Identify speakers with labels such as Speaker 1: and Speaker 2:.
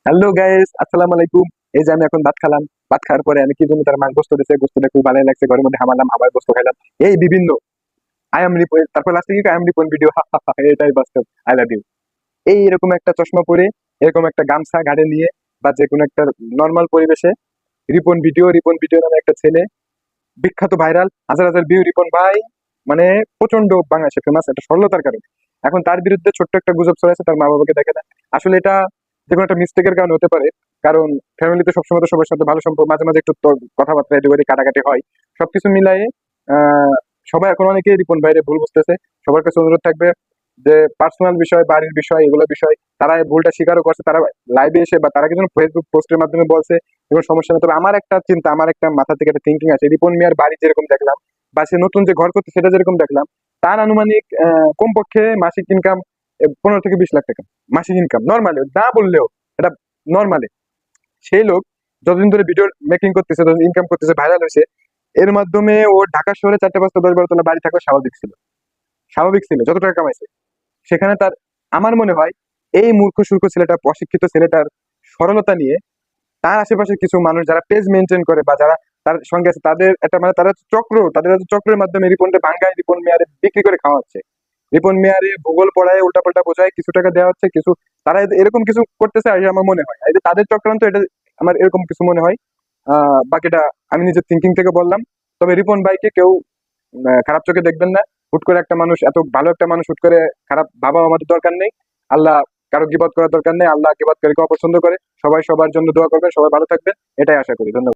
Speaker 1: Hello guys, আসসালামু আলাইকুম। এই যে আমি এখন ভাত খেলাম। ভাত খাওয়ার পরে আমি কি জন্য তার মাছ গোস্ত দিছে, গোস্তটা খুব ভালো লাগছে, ঘরের মধ্যে হামালাম, আবার গোস্ত খাইলাম। এই বিভিন্ন আই এম রিপন, তারপর লাস্টে কি আই এম রিপন ভিডিও, এটাই বাস্তব। I love you. এই এরকম একটা চশমা পরে, এরকম একটা গামছা ঘাড়ে নিয়ে, বা যে কোনো একটা নর্মাল পরিবেশে রিপন ভিডিও নামে একটা ছেলে, বিখ্যাত ভাইরাল, হাজার হাজার ভিউ, রিপন ভাই মানে প্রচন্ড বাংলাদেশে ফেমাস একটা সরলতার কারণে। এখন তার বিরুদ্ধে ছোট্ট একটা গুজব ছড়াচ্ছে, তার মা বাবাকে দেখে না। আসলে এটা যে কোনো একটা মিস্টেকের কারণে হতে পারে, কারণ ফ্যামিলিতে সবসময় তো সবার সাথে ভালো সম্পর্ক, মাঝে মাঝে একটু কথাবার্তা এদিকে কাটাকাটি হয়। সবকিছু মিলাই আহ সবাই এখন অনেকেই রিপন ভাইরে ভুল বুঝতেছে। সবার কাছে অনুরোধ থাকবে যে পার্সোনাল বিষয়, বাড়ির বিষয়, এগুলো বিষয় তারা এই ভুলটা স্বীকারও করছে, তারা লাইভে এসে বা তারা কিছু ফেসবুক পোস্টের মাধ্যমে বলছে, কোনো সমস্যা নেই। তবে আমার একটা চিন্তা, আমার একটা মাথা থেকে একটা থিঙ্কিং আছে, রিপন মিয়ার বাড়ি যেরকম দেখলাম, বা সে নতুন যে ঘর করতে সেটা যেরকম দেখলাম, তার আনুমানিক কমপক্ষে মাসিক ইনকাম 15 থেকে 20 লাখ টাকা মাসিক ইনকাম, নর্মালি না বললেও এটা নর্মালি। সেই লোক যতদিন ধরে ভিডিও মেকিং করতেছে, যতদিন ইনকাম করতেছে, ভাইরাল হয়েছে, এর মাধ্যমে ও ঢাকা শহরে 4, 5, 10, 12 তলা বাড়ি থাকা স্বাভাবিক ছিল যত টাকা কামাইছে সেখানে তার। আমার মনে হয় এই মূর্খ সূর্খ ছেলেটা, অশিক্ষিত ছেলেটার সরলতা নিয়ে তার আশেপাশে কিছু মানুষ যারা পেজ মেনটেন করে বা যারা তার সঙ্গে আছে, তাদের একটা মানে তারা তাদের একটা চক্রের মাধ্যমে রিপনকে ভাঙ্গায়, রিপন মেয়ারে বিক্রি করে খাওয়া হচ্ছে। রিপন মেয়ারে ভূগোল পড়ায়, উল্টাপাল্টা বোঝায়, কিছু টাকা দেওয়া হচ্ছে, কিছু তারা এরকম কিছু করতেছে। আর আমার মনে হয় এই যে তাদের চক্রান্ত, এটা আমার এরকম কিছু মনে হয়। বাকিটা আমি নিজের থিঙ্কিং থেকে বললাম। তবে রিপন ভাইকে কেউ খারাপ চোখে দেখবেন না। হুট করে একটা মানুষ, এত ভালো একটা মানুষ, হুট করে খারাপ ভাবা আমাদের দরকার নেই। আল্লাহ কারো গিবত করার দরকার নেই, আল্লাহ গিবতকারীকে অপছন্দ করে। সবাই সবার জন্য দোয়া করবেন, সবাই ভালো থাকবেন, এটাই আশা করি। ধন্যবাদ।